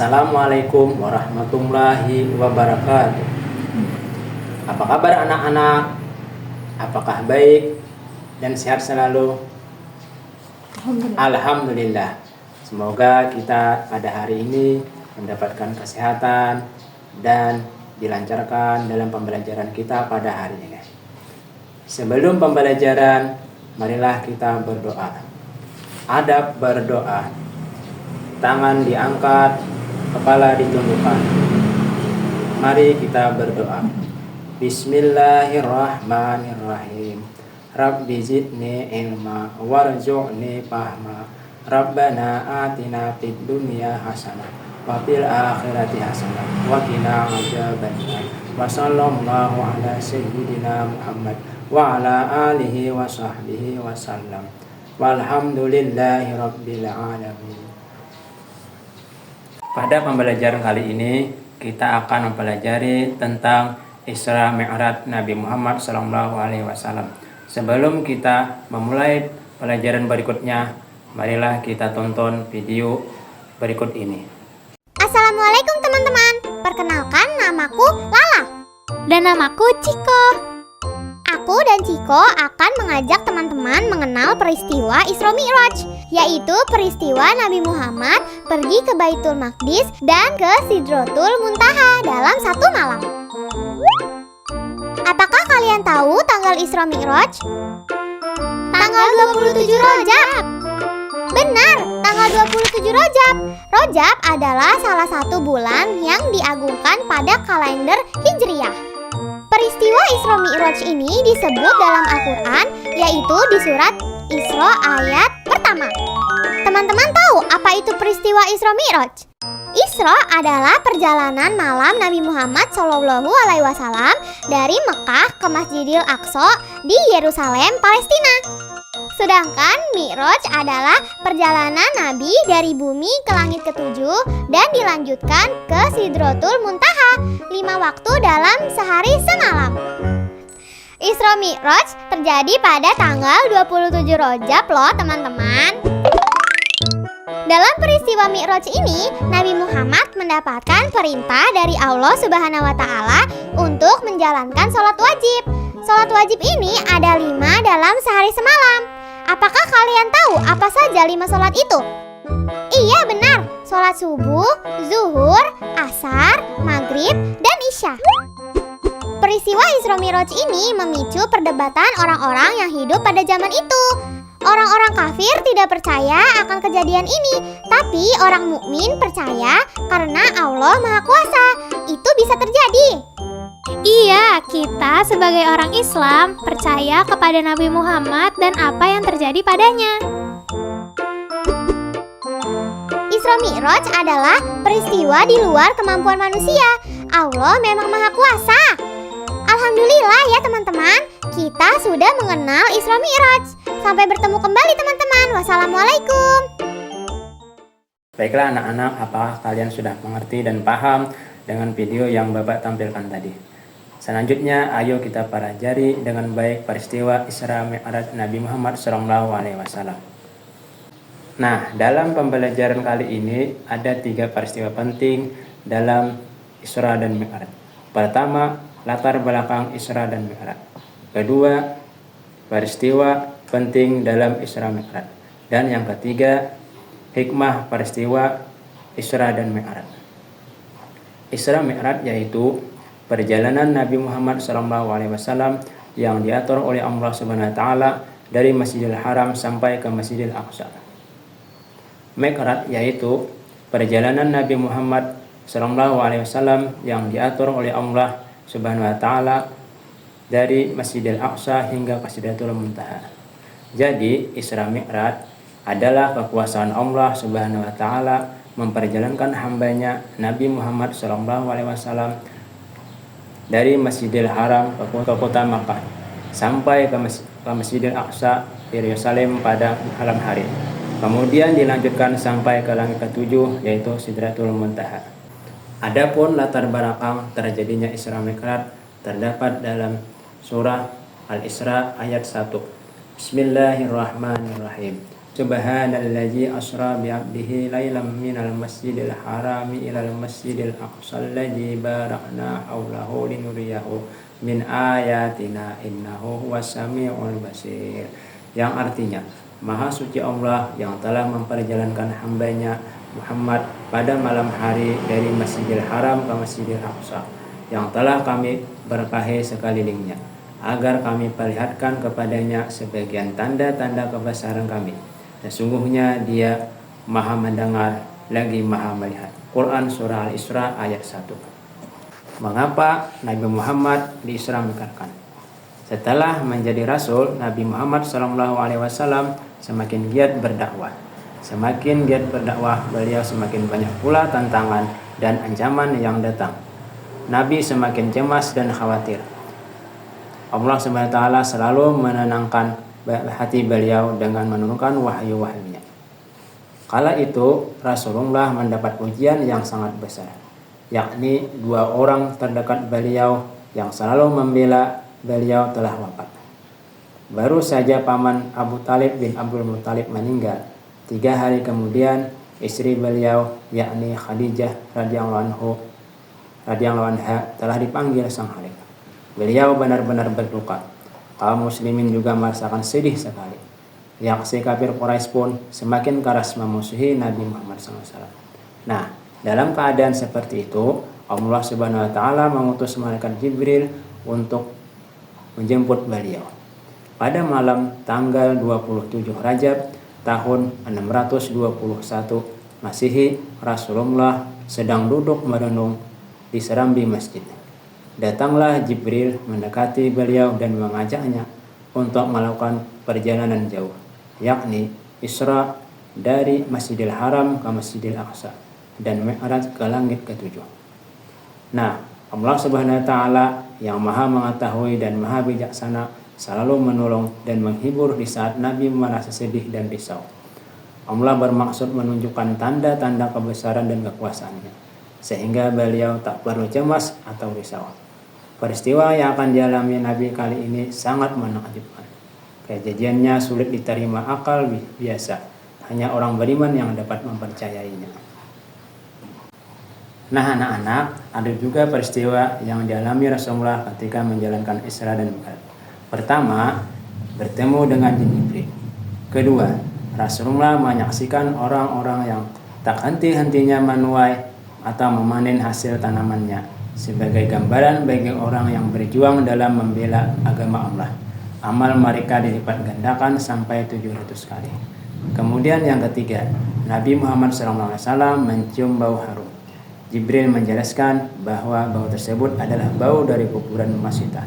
Assalamualaikum warahmatullahi wabarakatuh. Apa kabar anak-anak? Apakah baik dan sehat selalu? Alhamdulillah. Semoga kita pada hari ini mendapatkan kesehatan dan dilancarkan dalam pembelajaran kita pada hari ini. Sebelum pembelajaran, marilah kita berdoa. Adab berdoa. Tangan diangkat, kepala ditundukkan. Mari kita berdoa. Bismillahirrahmanirrahim. Rabbi zidni ilma warzuqni fahma. Rabbana atina fid dunya hasanah wa fil akhirati hasanah wa qina adzabannar. Wa sallallahu ala sayyidina Muhammad wa ala alihi wa sahbihi wa sallam. Walhamdulillahi rabbil alamin. Pada pembelajaran kali ini kita akan mempelajari tentang Isra Mi'raj Nabi Muhammad SAW. Sebelum kita memulai pelajaran berikutnya, marilah kita tonton video berikut ini. Assalamualaikum teman-teman. Perkenalkan, namaku Lala. Dan namaku Ciko. Aku dan Ciko akan mengajak teman-teman mengenal peristiwa Isra Mi'raj, yaitu peristiwa Nabi Muhammad pergi ke Baitul Maqdis dan ke Sidratul Muntaha dalam satu malam. Apakah kalian tahu tanggal Isra Mi'raj? Tanggal 27 Rajab. Benar, tanggal 27 Rajab. Rajab adalah salah satu bulan yang diagungkan pada kalender Hijriyah. Peristiwa Isra Mi'raj ini disebut dalam Al-Quran, yaitu di surat Isra ayat pertama. Teman-teman tahu apa itu peristiwa Isra Mi'raj? Isra adalah perjalanan malam Nabi Muhammad SAW dari Mekah ke Masjidil Aqsa di Yerusalem, Palestina. Sedangkan Mi'raj adalah perjalanan Nabi dari bumi ke langit ketujuh dan dilanjutkan ke Sidratul Muntaha 5 waktu dalam sehari semalam. Isra Mi'raj terjadi pada tanggal 27 Rajab loh teman-teman. Dalam peristiwa Mi'raj ini, Nabi Muhammad mendapatkan perintah dari Allah Subhanahu wa Ta'ala untuk menjalankan sholat wajib. Sholat wajib ini ada 5 dalam sehari semalam. Apakah kalian tahu apa saja 5 sholat itu? Iya benar, sholat subuh, zuhur, asar, maghrib, dan isya. Peristiwa Isra Mi'raj ini memicu perdebatan orang-orang yang hidup pada zaman itu. Orang-orang kafir tidak percaya akan kejadian ini, tapi orang mukmin percaya karena Allah Maha Kuasa. Itu bisa terjadi. Iya, kita sebagai orang Islam percaya kepada Nabi Muhammad dan apa yang terjadi padanya. Isra Mi'raj adalah peristiwa di luar kemampuan manusia. Allah memang Maha Kuasa. Alhamdulillah ya teman-teman, kita sudah mengenal Isra Mi'raj. Sampai bertemu kembali teman-teman. Wassalamualaikum. Baiklah anak-anak, apakah kalian sudah mengerti dan paham dengan video yang Bapak tampilkan tadi? Selanjutnya, ayo kita pelajari dengan baik peristiwa Isra Mi'raj Nabi Muhammad SAW. Nah, dalam pembelajaran kali ini ada 3 peristiwa penting dalam Isra dan Mi'raj. Pertama, latar belakang Isra dan Mi'raj. Kedua, peristiwa penting dalam Isra Mi'raj. Dan yang ketiga, hikmah peristiwa Isra dan Mi'raj. Isra Mi'raj yaitu perjalanan Nabi Muhammad SAW yang diatur oleh Allah Subhanahu wa Ta'ala dari Masjidil Haram sampai ke Masjidil Aqsa. Mi'raj yaitu perjalanan Nabi Muhammad SAW yang diatur oleh Allah Subhanahu wa Ta'ala dari Masjidil Aqsa hingga ke Sidratul Muntaha. Jadi Isra Mi'raj adalah kekuasaan Allah Subhanahu wa Ta'ala memperjalankan hambanya Nabi Muhammad SAW dari Masjidil Haram ke kota Makkah sampai ke Masjidil Aqsa di Yerusalem pada malam hari. Kemudian dilanjutkan sampai ke langit ketujuh yaitu Sidratul Muntaha. Adapun latar belakang terjadinya Isra Mi'raj terdapat dalam surah Al-Isra ayat 1. Bismillahirrahmanirrahim. Subhanalladzi asra bi 'abdihi lailam minal masjidil harami ilal masjidil aqsal ladzi barakna haulahu linuriyahu min ayatina innahu huwas samiul basir. Yang artinya, Maha suci Allah yang telah memperjalankan hambanya Muhammad pada malam hari dari Masjidil Haram ke Masjidil Aqsa, yang telah kami berkahi sekelilingnya, agar kami perlihatkan kepadanya sebagian tanda-tanda kebesaran kami. Sesungguhnya Dia Maha mendengar lagi Maha melihat. Quran Surah Al-Isra ayat 1. Mengapa Nabi Muhammad diisramkan? Setelah menjadi Rasul, Nabi Muhammad SAW semakin giat berdakwah. Semakin giat berdakwah, beliau semakin banyak pula tantangan dan ancaman yang datang. Nabi semakin cemas dan khawatir. Allah SWT selalu menenangkan hati beliau dengan menurunkan wahyu-wahyunya. Kala itu Rasulullah mendapat ujian yang sangat besar, yakni 2 orang terdekat beliau yang selalu membela beliau telah wafat. Baru saja paman Abu Talib bin Abdul Muttalib meninggal. 3 hari kemudian istri beliau yakni Khadijah radhiyallahu anha telah dipanggil sang khalifah. Beliau benar-benar berduka. Kaum muslimin juga merasakan sedih sekali. Yaksi kafir Quraisy pun semakin keras memusuhi Nabi Muhammad SAW. Nah, dalam keadaan seperti itu, Allah Subhanahu wa taala mengutus malaikat Jibril untuk menjemput beliau. Pada malam tanggal 27 Rajab tahun 621 Masehi, Rasulullah sedang duduk merenung di serambi masjid. Datanglah Jibril mendekati beliau dan mengajaknya untuk melakukan perjalanan jauh, yakni Isra dari Masjidil Haram ke Masjidil Aqsa dan Mi'raj ke langit ke-7. Nah, Allah Subhanahu wa taala yang Maha mengetahui dan Maha bijaksana selalu menolong dan menghibur di saat Nabi merasa sedih dan risau. Allah bermaksud menunjukkan tanda-tanda kebesaran dan kekuasaannya, sehingga beliau tak perlu cemas atau risau. Peristiwa yang akan dialami Nabi kali ini sangat menakjubkan. Kejadiannya sulit diterima akal biasa, hanya orang beriman yang dapat mempercayainya. Nah anak-anak, ada juga peristiwa yang dialami Rasulullah ketika menjalankan Isra dan Mi'raj. Pertama, bertemu dengan jin Jibril. Kedua, Rasulullah menyaksikan orang-orang yang tak henti-hentinya menuai atau memanen hasil tanamannya, sebagai gambaran bagi orang yang berjuang dalam membela agama Allah. Amal mereka dilipat gandakan sampai 700 kali. Kemudian yang ketiga, Nabi Muhammad SAW mencium bau harum. Jibril menjelaskan bahwa bau tersebut adalah bau dari kuburan Masitah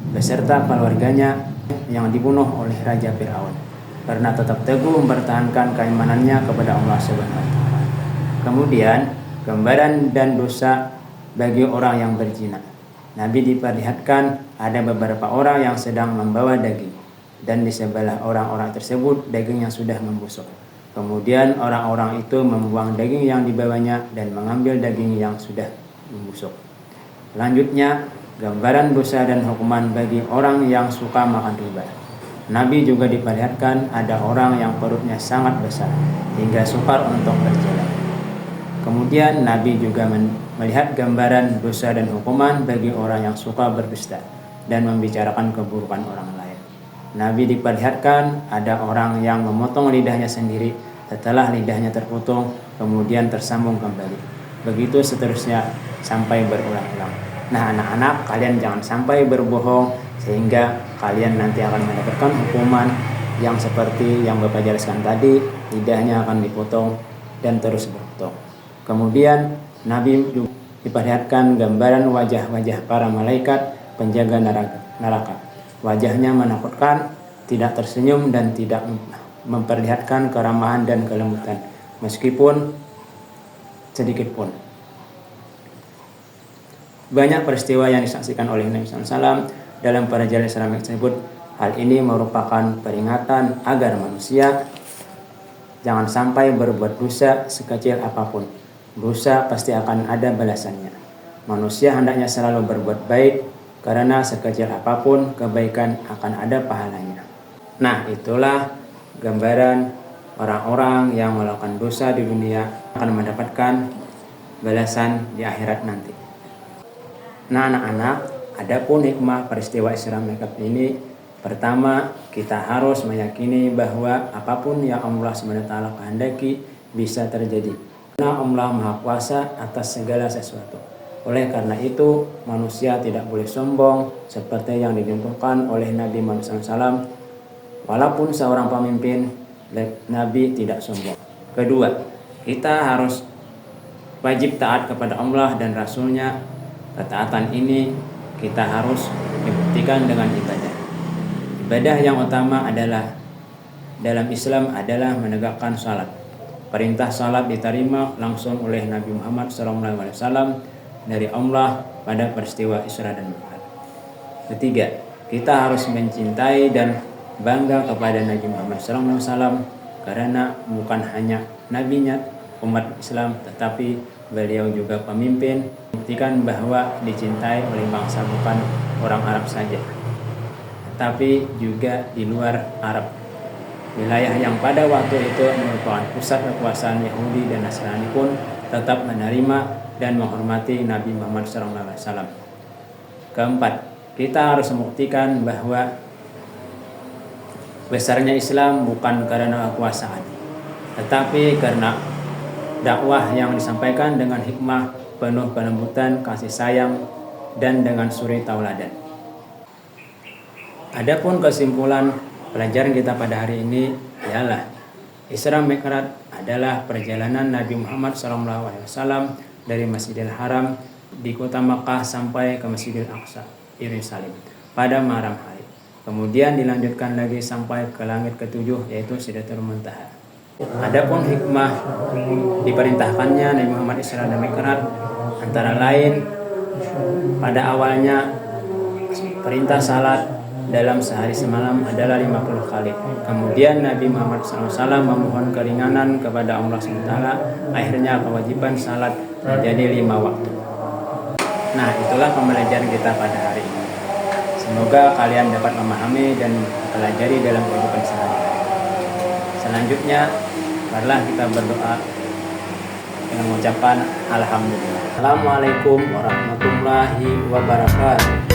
beserta keluarganya yang dibunuh oleh Raja Fir'aun karena tetap teguh mempertahankan keimanannya kepada Allah Subhanahu wa taala. Kemudian, gambaran dan dosa bagi orang yang berzina. Nabi diperlihatkan ada beberapa orang yang sedang membawa daging, dan di sebelah orang-orang tersebut dagingnya sudah membusuk. Kemudian orang-orang itu membuang daging yang dibawanya dan mengambil daging yang sudah membusuk. Selanjutnya, gambaran dosa dan hukuman bagi orang yang suka makan riba. Nabi juga diperlihatkan ada orang yang perutnya sangat besar hingga sukar untuk berjalan. Kemudian Nabi juga melihat gambaran dosa dan hukuman bagi orang yang suka berdusta dan membicarakan keburukan orang lain. Nabi diperlihatkan ada orang yang memotong lidahnya sendiri, setelah lidahnya terpotong kemudian tersambung kembali. Begitu seterusnya sampai berulang-ulang. Nah anak-anak, kalian jangan sampai berbohong sehingga kalian nanti akan mendapatkan hukuman yang seperti yang Bapak jelaskan tadi, lidahnya akan dipotong dan terus berpotong. Kemudian Nabi juga diperlihatkan gambaran wajah-wajah para malaikat penjaga neraka. Wajahnya menakutkan, tidak tersenyum dan tidak memperlihatkan keramahan dan kelembutan meskipun sedikit pun. Banyak peristiwa yang disaksikan oleh Nabi SAW dalam perjalanan Isra Mi'raj tersebut. Hal ini merupakan peringatan agar manusia jangan sampai berbuat dosa sekecil apapun. Dosa pasti akan ada balasannya. Manusia hendaknya selalu berbuat baik, karena sekecil apapun kebaikan akan ada pahalanya. Nah, itulah gambaran orang-orang yang melakukan dosa di dunia akan mendapatkan balasan di akhirat nanti. Nah anak-anak, adapun hikmah peristiwa Isra Mi'raj ini, pertama kita harus meyakini bahwa apapun yang Allah SWT kehendaki bisa terjadi. Karena Allah Maha Kuasa atas segala sesuatu. Oleh karena itu, manusia tidak boleh sombong seperti yang dicontohkan oleh Nabi Muhammad SAW. Walaupun seorang pemimpin, Nabi tidak sombong. Kedua, kita harus wajib taat kepada Allah dan Rasul-Nya. Ketaatan ini kita harus dibuktikan dengan ibadah. Ibadah yang utama adalah dalam Islam adalah menegakkan salat. Perintah salat diterima langsung oleh Nabi Muhammad SAW dari Allah pada peristiwa Isra dan Mi'raj. Ketiga, kita harus mencintai dan bangga kepada Nabi Muhammad SAW karena bukan hanya nabinya umat Islam, tetapi beliau juga pemimpin, buktikan bahwa dicintai oleh bangsa bukan orang Arab saja, tetapi juga di luar Arab. Wilayah yang pada waktu itu merupakan pusat kekuasaan Yahudi dan Nasrani pun tetap menerima dan menghormati Nabi Muhammad SAW. Keempat, kita harus membuktikan bahwa besarnya Islam bukan karena kekuasaan, tetapi karena dakwah yang disampaikan dengan hikmah, penuh kelembutan, kasih sayang, dan dengan suri tauladan. Adapun kesimpulan pelajaran kita pada hari ini ialah Isra Mi'raj adalah perjalanan Nabi Muhammad SAW dari Masjidil Haram di kota Makkah sampai ke Masjidil Aqsa, Yerusalem pada malam hari. Kemudian dilanjutkan lagi sampai ke langit ketujuh, yaitu Sidratul Muntaha. Adapun hikmah diperintahkannya Nabi Muhammad Isra dan Mi'raj antara lain pada awalnya perintah salat dalam sehari semalam adalah 50 kali. Kemudian Nabi Muhammad SAW memohon keringanan kepada Allah SWT. Akhirnya kewajiban salat menjadi 5 waktu. Nah, itulah pembelajaran kita pada hari ini. Semoga kalian dapat memahami dan mempelajari dalam kehidupan sehari-hari. Selanjutnya, marilah kita berdoa dengan mengucapkan Alhamdulillah. Assalamualaikum warahmatullahi wabarakatuh.